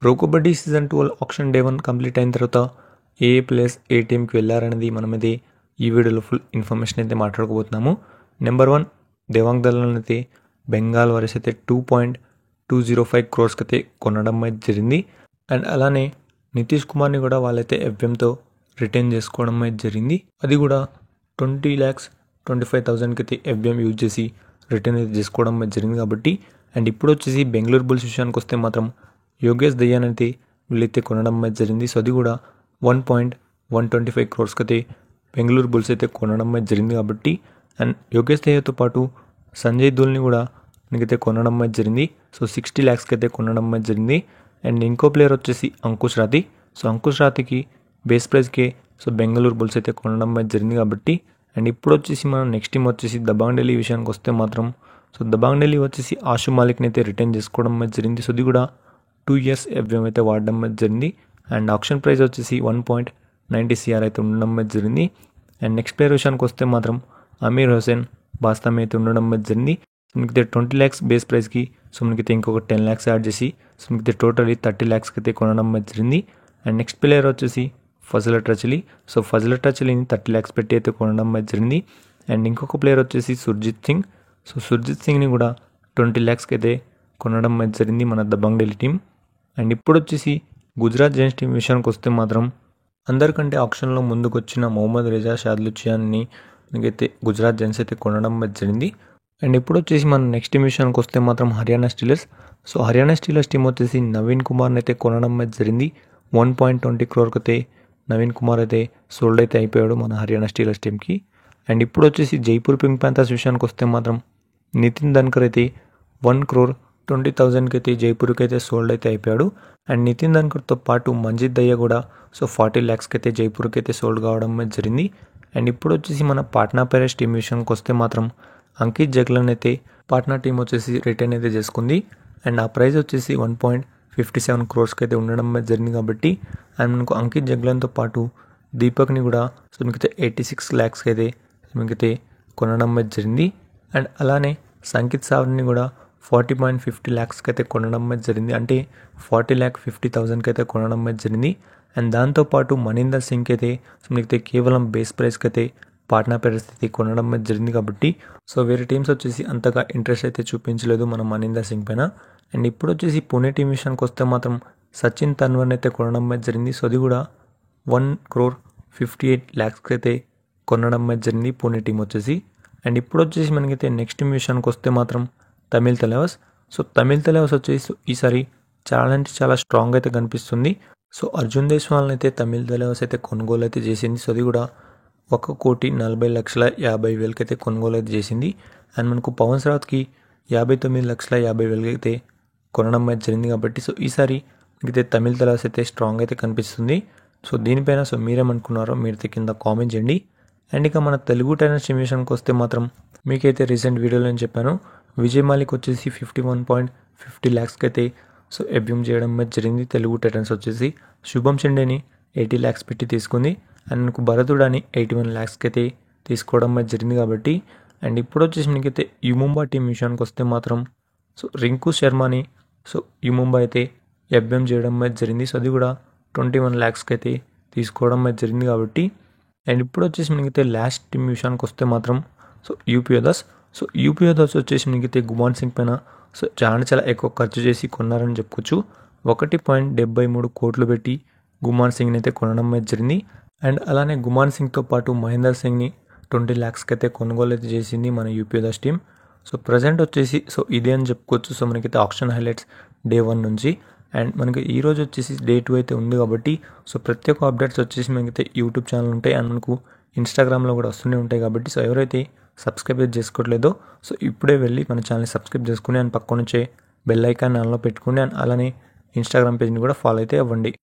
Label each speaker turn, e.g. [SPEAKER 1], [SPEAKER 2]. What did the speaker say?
[SPEAKER 1] Pro kabaddi season 12 auction day 1 complete అయిన తర్వాత ఏ players ఏ టీంకి వెళ్ళారనేది మనమైతే ఈ వీడియోలో ఫుల్ ఇన్ఫర్మేషన్ అయితే మాట్లాడుకోబోతున్నాము. నెంబర్ 1 దేవాంగ్ దళాలను అయితే బెంగాల్ వారియర్స్ అయితే 2.205 crores అయితే కొనడం అయితే జరిగింది. అండ్ అలానే నితీష్ కుమార్ని కూడా వాళ్ళైతే ఎఫ్ఎంతో రిటైన్ చేసుకోవడం అయితే జరిగింది. అది కూడా 20,25,000 అయితే ఎఫ్ఎం యూజ్ చేసి రిటైన్ అయితే చేసుకోవడం అయితే జరిగింది కాబట్టి. అండ్ ఇప్పుడు వచ్చేసి బెంగళూరు బుల్స్ విషయానికి వస్తే మాత్రం యోగేష్ దయ్యాన్ అయితే వీళ్ళైతే కొనడం అయితే జరిగింది. సో అది కూడా 1.125 crores అయితే బెంగళూరు బుల్స్ అయితే కొనడం అయితే జరిగింది కాబట్టి. అండ్ యోగేష్ దయ్యాతో పాటు సంజయ్ దూల్ని కూడా మనకైతే కొనడం అయితే జరిగింది. సో 60 lakhs అయితే కొనడం అయితే జరిగింది. అండ్ ఇంకో ప్లేయర్ వచ్చేసి అంకుష్ రాథీ. సో అంకుష్ రాథీకి బేస్ ప్రైస్కే సో బెంగళూరు బుల్స్ అయితే కొనడం అయితే జరిగింది కాబట్టి. అండ్ ఇప్పుడు వచ్చేసి మనం నెక్స్ట్ టీం వచ్చేసి దబాంగ్ ఢిల్లీ విషయానికి వస్తే మాత్రం సో దబాంగ్ ఢిల్లీ వచ్చేసి ఆషు మాలిక్ని అయితే రిటైన్ చేసుకోవడం అయితే జరిగింది. సో ఇది కూడా 2 years ఎఫ్ఎం అయితే వాడడం అయితే జరిగింది. అండ్ ఆప్షన్ ప్రైస్ వచ్చేసి 1.90 crore అయితే ఉండడం అయితే జరిగింది. అండ్ నెక్స్ట్ ప్లేయర్ విషయానికి వస్తే మాత్రం అమీర్ హుసేన్ బాస్తామి అయితే ఉండడం అయితే జరిగింది. సో మనకైతే 20 lakhs బేస్ ప్రైస్కి సో మనకైతే ఇంకొక 10 lakhs యాడ్ చేసి సో మనకైతే టోటలీ 30 lakhs అయితే కొనడం అయితే జరిగింది. అండ్ నెక్స్ట్ ప్లేయర్ వచ్చేసి ఫజలట్ రచలి. సో ఫజలట్ రచలిని 30 lakhs పెట్టి అయితే కొనడం అయితే జరిగింది. అండ్ ఇంకొక ప్లేయర్ వచ్చేసి సుర్జిత్ సింగ్. సో సుర్జిత్ సింగ్ని కూడా 20 lakhs అయితే కొనడం అయితే జరిగింది మన దబాంగ్ ఢిల్లీ టీం. అండ్ ఇప్పుడు వచ్చేసి గుజరాత్ జైంట్స్ టీం విషయానికి వస్తే మాత్రం అందరికంటే ఆప్షన్లో ముందుకు వచ్చిన మొహమ్మద్ రేజా షాద్లుచియాన్ని మనకైతే గుజరాత్ జైంట్స్ అయితే కొనడం అయితే జరిగింది. అండ్ ఇప్పుడు వచ్చేసి మన నెక్స్ట్ టీం విషయానికి వస్తే మాత్రం Haryana Steelers. So Haryana Steelers team వచ్చేసి నవీన్ కుమార్ని అయితే కొనడం అయితే జరిగింది. 1.20 crore అయితే నవీన్ కుమార్ అయితే సోల్డ్ అయితే అయిపోయాడు మన హర్యానా స్టీలర్స్ టీంకి. అండ్ ఇప్పుడు వచ్చేసి జైపూర్ పింక్ ప్యాంథర్స్ విషయానికి వస్తే మాత్రం నితిన్ ధన్కర్ అయితే 1,20,000 అయితే జైపూర్కి అయితే సోల్డ్ అయితే అయిపోయాడు. అండ్ నితిన్ ధన్కర్తో పాటు మంజిత్ దయ్యా కూడా సో 40 lakhs అయితే జైపూర్కి అయితే సోల్డ్ కావడం అయితే జరిగింది. అండ్ ఇప్పుడు వచ్చేసి మన పాట్నా పైరేట్స్ టీం విషయానికి వస్తే మాత్రం అంకిత్ జగ్లన్ అయితే పాట్నా టీం వచ్చేసి రిటైన్ అయితే చేసుకుంది. అండ్ ఆ ప్రైస్ వచ్చేసి 1.57 crores అయితే ఉండడం అయితే జరిగింది కాబట్టి. అండ్ మనకు అంకిత్ జగ్లన్తో పాటు దీపక్ని కూడా సో మనకైతే 86 lakhs అయితే మనకైతే కొనడం అయితే జరిగింది. అండ్ అలానే సంకిత్ సావ్ని కూడా 40.50 lakhs అయితే కొనడం అయితే జరిగింది. అంటే 40,50,000 అయితే కొనడం అయితే జరిగింది. అండ్ దాంతోపాటు మనీందర్ సింగ్ అయితే మనకైతే కేవలం బేస్ ప్రైస్కి అయితే పాట్నా పైరేట్స్ అయితే కొనడం అయితే జరిగింది కాబట్టి. సో వేరే టీమ్స్ వచ్చేసి అంతగా ఇంట్రెస్ట్ అయితే చూపించలేదు మన మనీందర్ సింగ్ పైన. అండ్ ఇప్పుడు వచ్చేసి పుణే టీం విషయానికి వస్తే మాత్రం సచిన్ తన్వర్ని అయితే కొనడం అయితే జరిగింది. సో అది కూడా 1.58 crore అయితే కొనడం అయితే జరిగింది పుణే టీం వచ్చేసి. అండ్ ఇప్పుడు వచ్చేసి మనకైతే నెక్స్ట్ టీం విషయానికి వస్తే మాత్రం తమిళ్ తలైవాస్. సో తమిళ్ తలైవాస్ వచ్చేసి ఈసారి చాలా అంటే చాలా స్ట్రాంగ్ అయితే కనిపిస్తుంది. సో అర్జున్ దేశ్వాల్ని అయితే తమిళ్ తలైవాస్ అయితే కొనుగోలు అయితే చేసింది. సో అది కూడా 1,40,50,50,000 అయితే కొనుగోలు అయితే చేసింది. అండ్ మనకు పవన్ శ్రావత్కి 59,50,50,000 అయితే కొనడం అయితే జరిగింది కాబట్టి. సో ఈసారి మనకైతే తమిళ్ తలైవాస్ అయితే స్ట్రాంగ్ అయితే కనిపిస్తుంది. సో దీనిపైన సో మీరేమనుకున్నారో మీరైతే కింద కామెంట్ చేయండి. అండ్ ఇక మన తెలుగు టైటన్స్ టీం విషయానికి వస్తే మాత్రం మీకైతే రీసెంట్ వీడియోలో నేను చెప్పాను విజయ్ మాలిక్ వచ్చేసి 51.50 lakhs అయితే సో ఎఫ్ఎం చేయడం అయితే జరిగింది. తెలుగు టైటన్స్ వచ్చేసి శుభం షిండేని 80 lakhs పెట్టి తీసుకుంది. అండ్ మనకు భరతుడాని 81 lakhs అయితే తీసుకోవడం అయితే జరిగింది కాబట్టి. అండ్ ఇప్పుడు వచ్చేసి మనకైతే యు ముంబా టీం విషయానికి వస్తే మాత్రం సో రింకు శర్మని సో యు ముంబా అయితే ఎఫ్ఎం చేయడం అయితే జరిగింది. సో అది కూడా 21 lakhs అయితే తీసుకోవడం అయితే జరిగింది కాబట్టి. అండ్ ఇప్పుడు వచ్చేసి మనకైతే లాస్ట్ టీం విషయానికి వస్తే మాత్రం so UP Yoddhas. So UP Yoddhas వచ్చేసి మనకైతే గుమాన్ సింగ్ పైన సో చాలా ఎక్కువ ఖర్చు చేసి కొన్నారని చెప్పుకోవచ్చు. 1.73 crore పెట్టి గుమాన్ సింగ్ని అయితే కొనడం అయితే జరిగింది. అండ్ అలానే గుమాన్ సింగ్తో పాటు మహేందర్ సింగ్ని 20 lakhs అయితే కొనుగోలు అయితే చేసింది మన UP Yoddhas team. So present వచ్చేసి సో ఇదే అని చెప్పుకోవచ్చు. సో మనకైతే ఆప్షన్ హైలైట్స్ డే 1 నుంచి. అండ్ మనకి ఈరోజు వచ్చేసి డే 2 అయితే ఉంది కాబట్టి. సో ప్రతి ఒక్క అప్డేట్స్ వచ్చేసి మనకైతే యూట్యూబ్ ఛానల్ ఉంటాయి. అండ్ మనకు ఇన్స్టాగ్రామ్లో కూడా వస్తూనే ఉంటాయి కాబట్టి. సో ఎవరైతే సబ్స్క్రైబ్ చేసుకోవట్లేదో సో ఇప్పుడే వెళ్ళి మన ఛానల్ని సబ్స్క్రైబ్ చేసుకుని అండ్ పక్క నుంచే బెల్ ఐకాన్ ఆన్లో పెట్టుకుని అండ్ అలానే ఇన్స్టాగ్రామ్ పేజ్ని కూడా ఫాలో అయితే అవ్వండి.